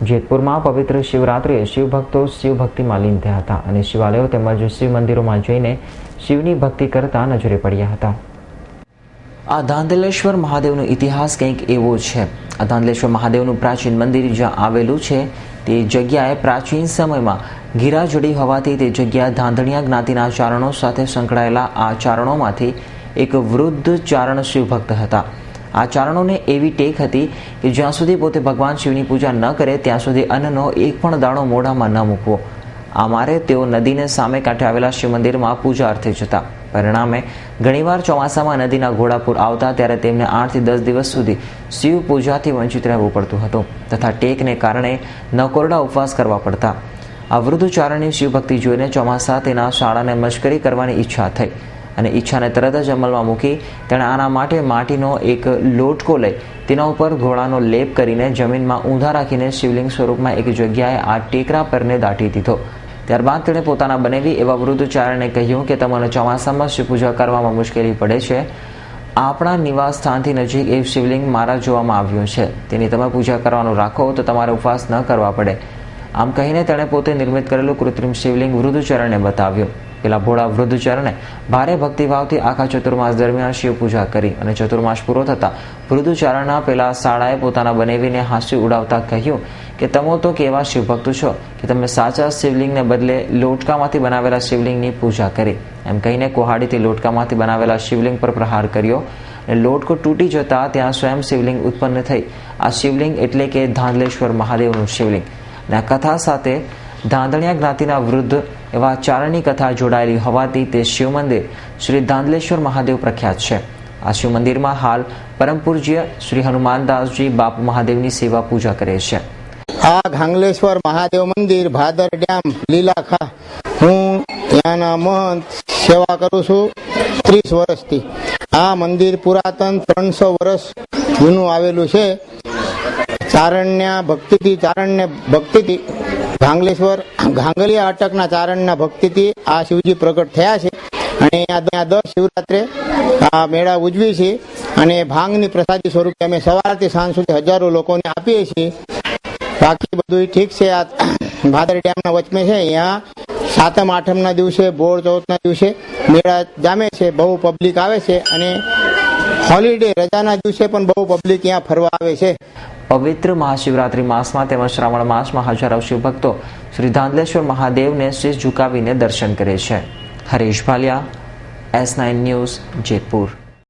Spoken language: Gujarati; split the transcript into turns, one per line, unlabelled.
જેતપુરમાં પવિત્ર શિવરાત્રિએ શિવભક્તો શિવભક્તિમાં લીન થયા હતા અને શિવાલયો તેમજ શિવ મંદિરોમાં જઈને શિવની ભક્તિ કરતા નજરે પડ્યા હતા। આ ધાંધલેશ્વર મહાદેવનો ઇતિહાસ કંઈક એવો છે। આ ધાંધલેશ્વર મહાદેવનું પ્રાચીન મંદિર જ્યાં આવેલું છે તે જગ્યાએ પ્રાચીન સમયમાં ગીરાજડી હોવાથી તે જગ્યા ધાંધણિયા જ્ઞાતિના ચારણો સાથે સંકળાયેલા આ ચારણોમાંથી એક વૃદ્ધ ચારણ શિવભક્ત હતા। આ ચારણોને એવી ટેક હતી કે જ્યાં સુધી પોતે ભગવાન શિવની પૂજા ન કરે ત્યાં સુધી અન્નનો એક પણ દાણો મોઢામાં ન મૂકવો। આ મારે તેઓ નદીને સામે કાંઠે આવેલા શિવ મંદિરમાં પૂજા અર્થે જતા। પરિણામે ઘણીવાર ચોમાસામાં નદીના ઘોડાપુર આવતા ત્યારે તેમને 8 થી 10 દિવસ સુધી શિવ પૂજાથી વંચિત રહેવું પડતું હતું તથા ટેકને કારણે નકોરડા ઉપવાસ કરવા પડતા। આ વૃદ્ધ ચારણની શિવભક્તિ જોઈને ચોમાસા તેના શાળાને મશ્કરી કરવાની ઈચ્છા થઈ અને ઈચ્છાને તરત જ અમલમાં મૂકી તેણે આના માટે માટીનો એક લોટકો લઈ તેના ઉપર ઘોડાનો લેપ કરીને જમીનમાં ઊંધા રાખીને શિવલિંગ સ્વરૂપમાં એક જગ્યાએ આ ટેકરા પરને દાટી દીધો। ત્યારબાદ તેણે પોતાના બનેવી એવા વૃદ્ધ ચારણે કહ્યું કે તમને ચોમાસામાં શિવપૂજા કરવામાં મુશ્કેલી પડે છે। આપણા નિવાસ સ્થાનથી નજીક એ શિવલિંગ મારા જોવામાં આવ્યું છે, તેની તમે પૂજા કરવાનું રાખો તો તમારે ઉપવાસ ન કરવા પડે। આમ કહીને તેણે પોતે નિર્મિત કરેલું કૃત્રિમ શિવલિંગ વૃદ્ધ ચારણને બતાવ્યું। પેલા ભોળા વૃદ્ધ ચારણે ભારે ભક્તિભાવથી આખા ચતુર્માસ દરમિયાન શિવ પૂજા કરી અને ચતુર્માસ પૂરો થતા વૃદ્ધ ચારણના પેલા શાળાએ પોતાના બનેવીને હાસ્ય ઉડાવતા કહ્યું કે તમે તો કેવા શિવભક્ત છો કે તમે સાચા શિવલિંગને બદલે લોટકામાંથી બનાવેલા શિવલિંગની પૂજા કરી। એમ કહીને કુહાડીથી લોટકામાંથી બનાવેલા શિવલિંગ પર પ્રહાર કર્યો અને લોટકો તૂટી જતા ત્યાં સ્વયં શિવલિંગ ઉત્પન્ન થઈ। આ શિવલિંગ એટલે કે ધાંધલેશ્વર મહાદેવનું શિવલિંગ। અને આ કથા સાથે ધાંધણિયા જ્ઞાતિના વૃદ્ધ એવા ચારણની કથા જોડાયેલી હોવાથી તે શિવ મંદિર શ્રી ધાંધલેશ્વર મહાદેવ પ્રખ્યાત છે। આ શિવ મંદિરમાં હાલ પરમ પૂજ્ય શ્રી હનુમાનદાસજી બાપુ મહાદેવની સેવા પૂજા કરે છે।
આ ધાંધલેશ્વર મહાદેવ મંદિર ભાદર ડેમ લીલાખા, હું ત્યાંના મહંત સેવા કરું છું 30 વર્ષથી। આ મંદિર પુરાતન 300 વર્ષ જૂનું આવેલું છે। ચારણને ભક્તિથી ધાંધલેશ્વર ઘાંગલિયા અટકના ચારણના ભક્તિથી આ શિવજી પ્રગટ થયા છે અને અહીંયા દર શિવરાત્રે આ મેળા ઉજવી છે અને ભાંગની પ્રસાદી સ્વરૂપે અમે સવારથી સાંજ સુધી હજારો લોકોને આપીએ છીએ। બાકી બધું ઠીક છે। આ ભાદર ડેમના વચમે છે, અહીંયા 7મ 8મના દિવસે બોર ચૌથના દિવસે મેળા જામે છે, બહુ પબ્લિક આવે છે અને હોલિડે રજાના દિવસે પણ બહુ પબ્લિક અહીંયા ફરવા આવે છે।
પવિત્ર મહાશિવરાત્રિ માસમાં તેમજ શ્રાવણ માસમાં હજારો શિવભક્તો શ્રી ધાંધલેશ્વર મહાદેવને શીશ ઝુકાવીને દર્શન કરે છે। Haresh Bhalia, S9 news, Jetpur.